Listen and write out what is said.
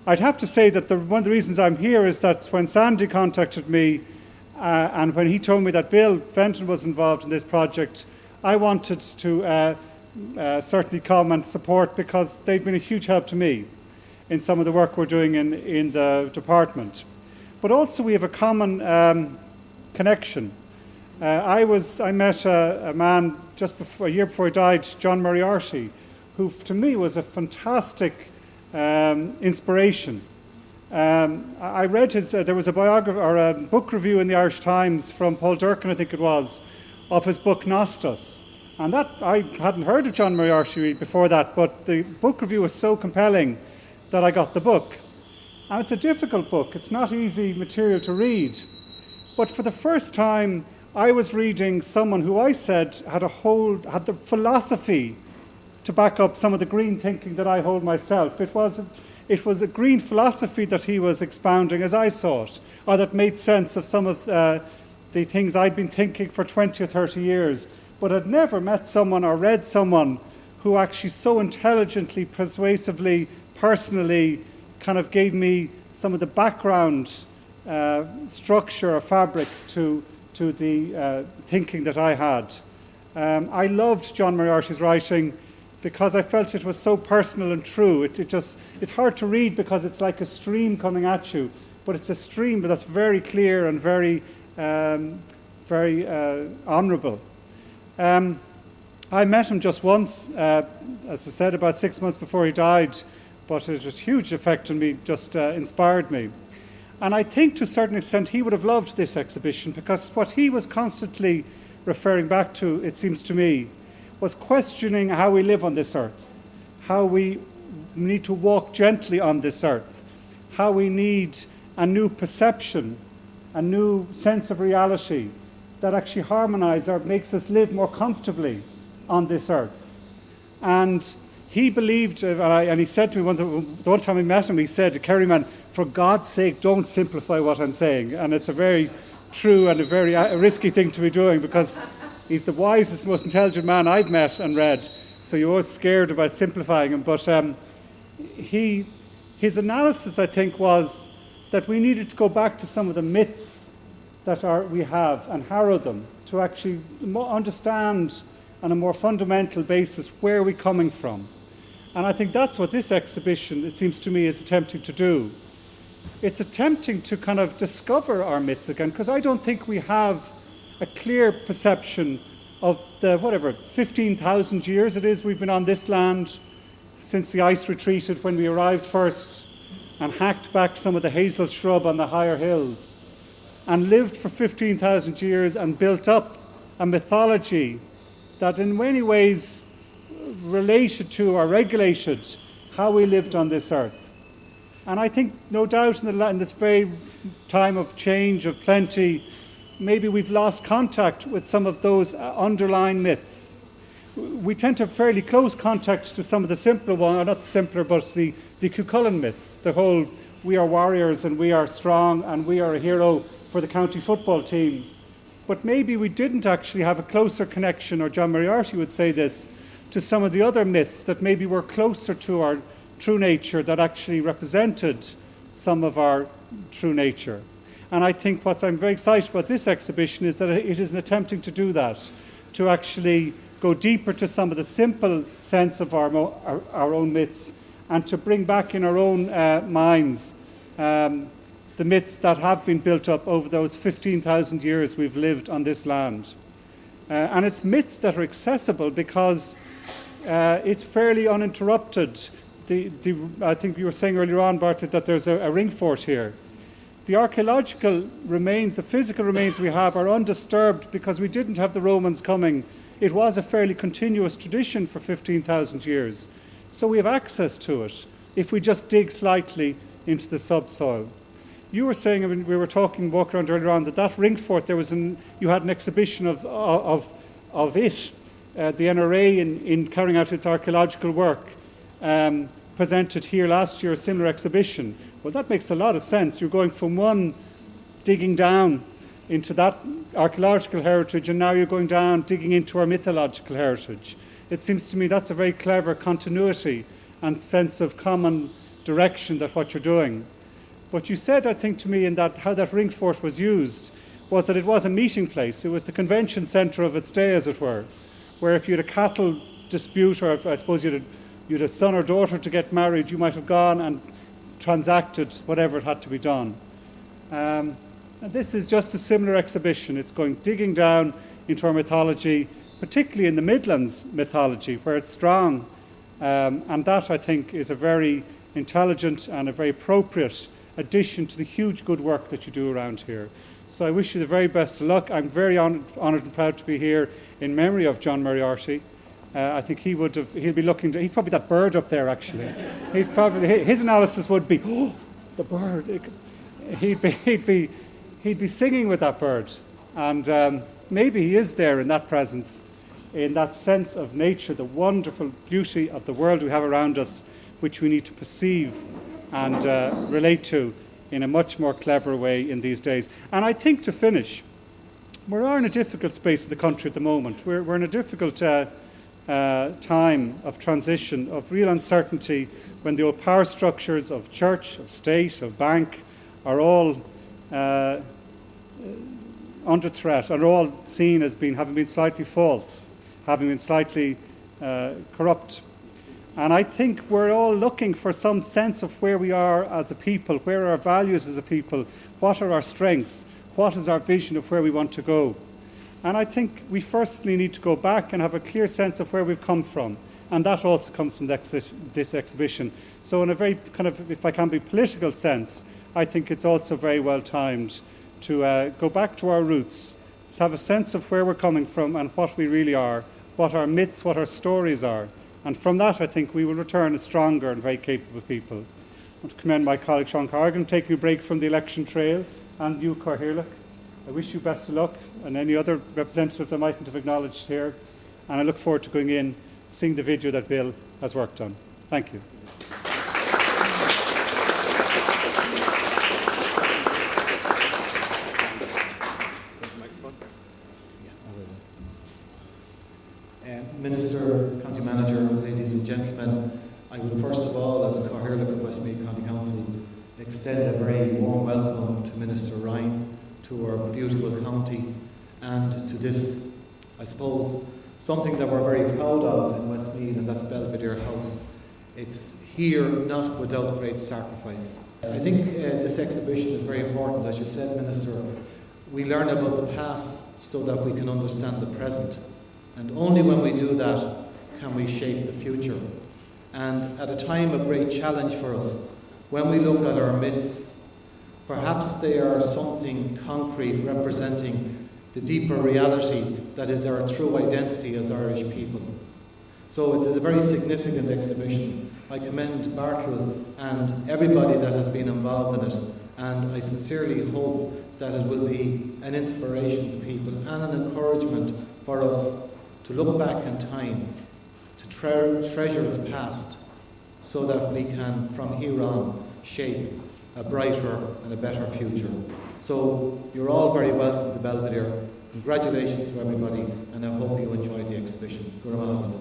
I'd have to say that one of the reasons I'm here is that when Sandy contacted me and when he told me that Bill Fenton was involved in this project, I wanted to certainly come and support, because they've been a huge help to me in some of the work we're doing in the department. But also we have a common connection. I met a man a year before he died, John Moriarty, who to me was a fantastic inspiration. I read there was a biography or a book review in the Irish Times from Paul Durkin, I think it was, of his book Nostos. And that, I hadn't heard of John Moriarty before that, but the book review was so compelling that I got the book. And it's a difficult book. It's not easy material to read. But for the first time, I was reading someone who I said had the philosophy to back up some of the green thinking that I hold myself. It was a green philosophy that he was expounding as I saw it, or that made sense of some of the things I'd been thinking for 20 or 30 years, but I'd never met someone or read someone who actually so intelligently, persuasively, personally kind of gave me some of the background structure or fabric to the thinking that I had. I loved John Moriarty's writing because I felt it was so personal and true. It's hard to read because it's like a stream coming at you, but it's a stream that's very clear and very honourable. I met him just once, as I said, about 6 months before he died, but it was a huge effect on me, just inspired me. And I think to a certain extent he would have loved this exhibition, because what he was constantly referring back to, it seems to me, was questioning how we live on this earth, how we need to walk gently on this earth, how we need a new perception, a new sense of reality that actually harmonizes or makes us live more comfortably on this earth. And he believed, and he said to me the one time I met him, he said, "Kerryman, for God's sake, don't simplify what I'm saying." And it's a very true and a very risky thing to be doing, because he's the wisest, most intelligent man I've met and read, so you're always scared about simplifying him. But his analysis, I think, was that we needed to go back to some of the myths that we have and harrow them to actually understand on a more fundamental basis where we're coming from. And I think that's what this exhibition, it seems to me, is attempting to do. It's attempting to kind of discover our myths again, because I don't think we have a clear perception of the, 15,000 years it is we've been on this land since the ice retreated when we arrived first and hacked back some of the hazel shrub on the higher hills and lived for 15,000 years and built up a mythology that in many ways related to or regulated how we lived on this earth. And I think, no doubt, in this very time of change, of plenty, maybe we've lost contact with some of those underlying myths. We tend to have fairly close contact to some of the simpler ones, or not simpler, but the Cuchulainn myths, the whole we are warriors and we are strong and we are a hero for the county football team. But maybe we didn't actually have a closer connection, or John Moriarty would say this, to some of the other myths that maybe were closer to our true nature, that actually represented some of our true nature. And I think I'm very excited about this exhibition is that it is attempting to do that, to actually go deeper to some of the simple sense of our own myths, and to bring back in our own minds the myths that have been built up over those 15,000 years we've lived on this land. And it's myths that are accessible because it's fairly uninterrupted. I think you were saying earlier on, Bartlett, that there's a ring fort here. The archaeological remains, the physical remains we have are undisturbed because we didn't have the Romans coming. It was a fairly continuous tradition for 15,000 years. So we have access to it if we just dig slightly into the subsoil. You were saying, we were talking, walking around earlier on, that ring fort, you had an exhibition of it. The NRA, in carrying out its archaeological work, presented here last year a similar exhibition. Well, that makes a lot of sense. You're going from one digging down into that archaeological heritage, and now you're going down digging into our mythological heritage. It seems to me that's a very clever continuity and sense of common direction that what you're doing. But you said, I think, to me in that how that ring fort was used was that it was a meeting place. It was the convention centre of its day, as it were, where if you had a cattle dispute, or if, I suppose you had a son or daughter to get married, you might have gone and transacted whatever had to be done. And this is just a similar exhibition. It's going digging down into our mythology, particularly in the Midlands mythology, where it's strong. And that, I think, is a very intelligent and a very appropriate addition to the huge good work that you do around here. So I wish you the very best of luck. I'm very honoured and proud to be here in memory of John Moriarty. I think he'll be looking to, he's probably that bird up there actually. His analysis would be, oh, the bird. He'd be singing with that bird. And maybe he is there in that presence, in that sense of nature, the wonderful beauty of the world we have around us, which we need to perceive and relate to in a much more clever way in these days. And I think, to finish, we are in a difficult space in the country at the moment. We're in a difficult time of transition, of real uncertainty, when the old power structures of church, of state, of bank are all under threat, and are all seen as having been slightly false, having been slightly corrupt. And I think we're all looking for some sense of where we are as a people, where are our values as a people, what are our strengths, what is our vision of where we want to go. And I think we firstly need to go back and have a clear sense of where we've come from. And that also comes from this exhibition. So in a very kind of, if I can be political sense, I think it's also very well timed to go back to our roots, to have a sense of where we're coming from and what we really are, what our myths, what our stories are. And from that, I think we will return a stronger and very capable people. I want to commend my colleague Sean Corrigan, taking a break from the election trail, and you, Cathaoirleach. I wish you best of luck, and any other representatives I mightn't have acknowledged here. And I look forward to going in, seeing the video that Bill has worked on. Thank you. Minister, County Manager, ladies and gentlemen, I would first of all, as Cathaoirleach of Westmeath County Council, extend a very warm welcome to Minister Ryan, to our beautiful county, and to this, I suppose, something that we're very proud of in Westmeath, and that's Belvedere House. It's here not without great sacrifice. I think this exhibition is very important. As you said, Minister, we learn about the past so that we can understand the present. And only when we do that can we shape the future. And at a time of great challenge for us, when we look at our myths, perhaps they are something concrete representing the deeper reality that is our true identity as Irish people. So it is a very significant exhibition. I commend Bartle and everybody that has been involved in it, and I sincerely hope that it will be an inspiration to people and an encouragement for us to look back in time, to treasure the past, so that we can, from here on, shape a brighter and a better future. So you're all very welcome to Belvedere. Congratulations to everybody, and I hope you enjoy the exhibition. Good afternoon.